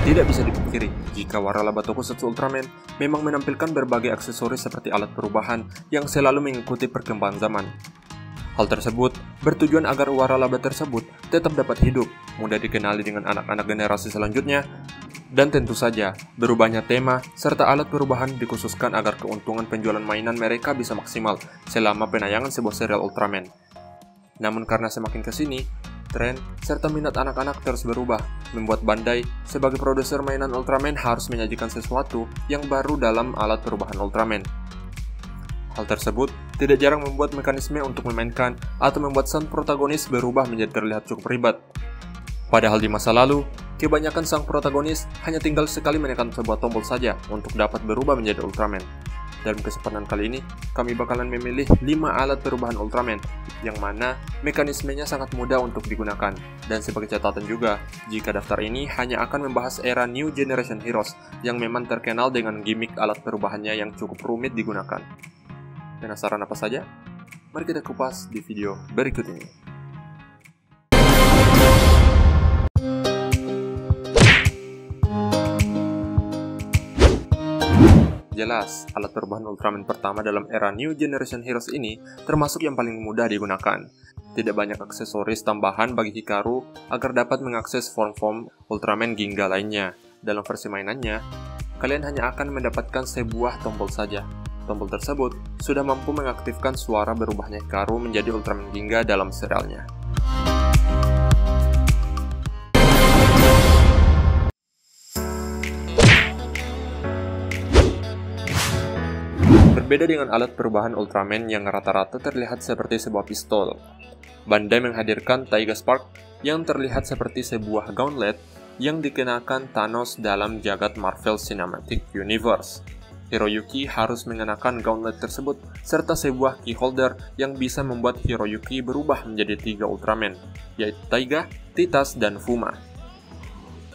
Tidak bisa dipungkiri jika waralaba Tokusatsu Ultraman memang menampilkan berbagai aksesoris seperti alat perubahan yang selalu mengikuti perkembangan zaman. Hal tersebut bertujuan agar waralaba tersebut tetap dapat hidup, mudah dikenali dengan anak-anak generasi selanjutnya, dan tentu saja berubahnya tema serta alat perubahan dikhususkan agar keuntungan penjualan mainan mereka bisa maksimal selama penayangan sebuah serial Ultraman. Namun karena semakin kesini, tren serta minat anak-anak terus berubah, membuat Bandai sebagai produser mainan Ultraman harus menyajikan sesuatu yang baru dalam alat perubahan Ultraman. Hal tersebut tidak jarang membuat mekanisme untuk memainkan atau membuat sang protagonis berubah menjadi terlihat cukup ribet. Padahal di masa lalu, kebanyakan sang protagonis hanya tinggal sekali menekan sebuah tombol saja untuk dapat berubah menjadi Ultraman. Dalam kesempatan kali ini, kami bakalan memilih 5 alat perubahan Ultraman, yang mana mekanismenya sangat mudah untuk digunakan. Dan sebagai catatan juga, jika daftar ini hanya akan membahas era New Generation Heroes, yang memang terkenal dengan gimmick alat perubahannya yang cukup rumit digunakan. Penasaran apa saja? Mari kita kupas di video berikut ini. Jelas, alat perubahan Ultraman pertama dalam era New Generation Heroes ini termasuk yang paling mudah digunakan. Tidak banyak aksesoris tambahan bagi Hikaru agar dapat mengakses form-form Ultraman Ginga lainnya. Dalam versi mainannya, kalian hanya akan mendapatkan sebuah tombol saja. Tombol tersebut sudah mampu mengaktifkan suara berubahnya Hikaru menjadi Ultraman Ginga dalam serialnya. Berbeda dengan alat perubahan Ultraman yang rata-rata terlihat seperti sebuah pistol, Bandai menghadirkan Taiga Spark yang terlihat seperti sebuah gauntlet yang dikenakan Thanos dalam jagat Marvel Cinematic Universe. Hiroyuki harus mengenakan gauntlet tersebut serta sebuah keyholder yang bisa membuat Hiroyuki berubah menjadi 3 Ultraman, yaitu Taiga, Titas, dan Fuma.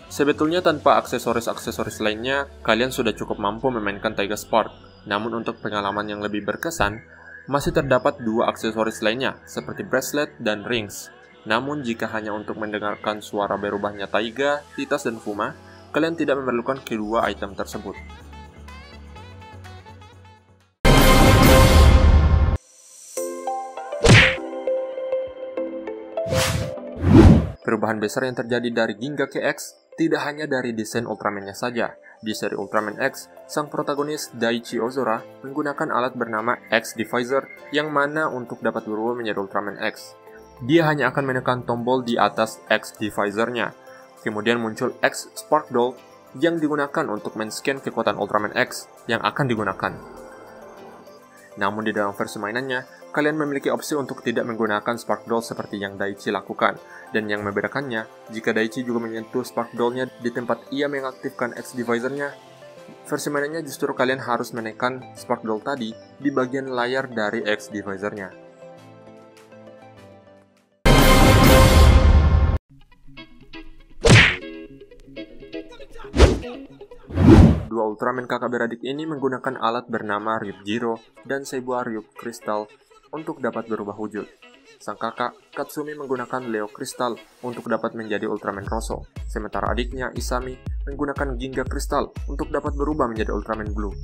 Sebetulnya tanpa aksesoris-aksesoris lainnya, kalian sudah cukup mampu memainkan Taiga Spark. Namun untuk pengalaman yang lebih berkesan, masih terdapat 2 aksesoris lainnya, seperti bracelet dan rings. Namun jika hanya untuk mendengarkan suara berubahnya Taiga, Titas, dan Fuma, kalian tidak memerlukan kedua item tersebut. Perubahan besar yang terjadi dari Ginga ke X tidak hanya dari desain Ultraman-nya saja. Di seri Ultraman X, sang protagonis Daichi Ozora menggunakan alat bernama X Divisor yang mana untuk dapat berubah menjadi Ultraman X, dia hanya akan menekan tombol di atas X Divisor-nya. Kemudian muncul X Spark Doll yang digunakan untuk men-scan kekuatan Ultraman X yang akan digunakan. Namun di dalam versi mainannya, kalian memiliki opsi untuk tidak menggunakan Spark Doll seperti yang Daichi lakukan. Dan yang membedakannya, jika Daichi juga menyentuh Spark Doll-nya di tempat ia mengaktifkan X Divisor-nya, versi mainannya justru kalian harus menekan Spark Doll tadi di bagian layar dari X Divisor-nya. Dua Ultraman kakak beradik ini menggunakan alat bernama Ryub Jiro dan sebuah Ryub Kristal untuk dapat berubah wujud. Sang kakak, Katsumi, menggunakan Leo Kristal untuk dapat menjadi Ultraman Rosso, sementara adiknya, Isami, menggunakan Ginga Kristal untuk dapat berubah menjadi Ultraman Blue.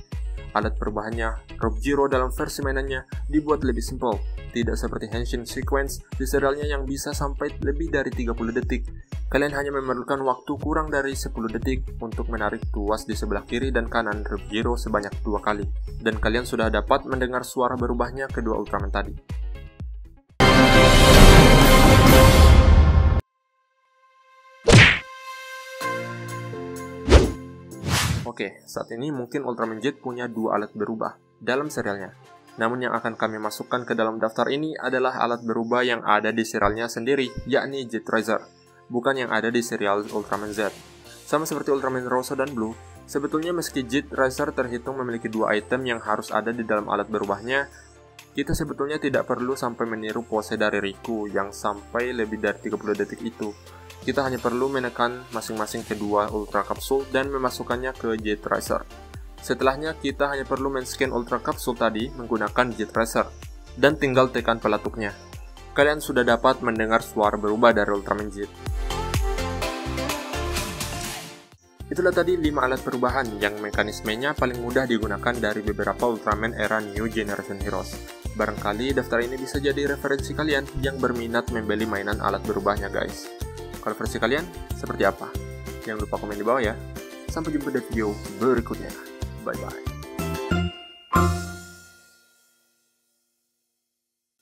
Alat perubahannya, Ryub Jiro dalam versi mainannya, dibuat lebih simpel, tidak seperti Henshin Sequence di serialnya yang bisa sampai lebih dari 30 detik. Kalian hanya memerlukan waktu kurang dari 10 detik untuk menarik tuas di sebelah kiri dan kanan Ryub Jiro sebanyak 2 kali, dan kalian sudah dapat mendengar suara berubahnya kedua Ultraman tadi. Oke, saat ini mungkin Ultraman Jet punya 2 alat berubah dalam serialnya. Namun yang akan kami masukkan ke dalam daftar ini adalah alat berubah yang ada di serialnya sendiri, yakni Jet Racer, bukan yang ada di serial Ultraman Z. Sama seperti Ultraman Rosso dan Blue, sebetulnya meski Jet Racer terhitung memiliki 2 item yang harus ada di dalam alat berubahnya, kita sebetulnya tidak perlu sampai meniru pose dari Riku yang sampai lebih dari 30 detik itu. Kita hanya perlu menekan masing-masing kedua Ultra Capsule dan memasukkannya ke Jet Racer. Setelahnya, kita hanya perlu men-scan Ultra Capsule tadi menggunakan Jet Racer, dan tinggal tekan peletuknya. Kalian sudah dapat mendengar suara berubah dari Ultraman Jet. Itulah tadi 5 alat perubahan yang mekanismenya paling mudah digunakan dari beberapa Ultraman era New Generation Heroes. Barangkali daftar ini bisa jadi referensi kalian yang berminat membeli mainan alat berubahnya guys. Kalau versi kalian, seperti apa? Jangan lupa komen di bawah ya. Sampai jumpa di video berikutnya. Bye-bye.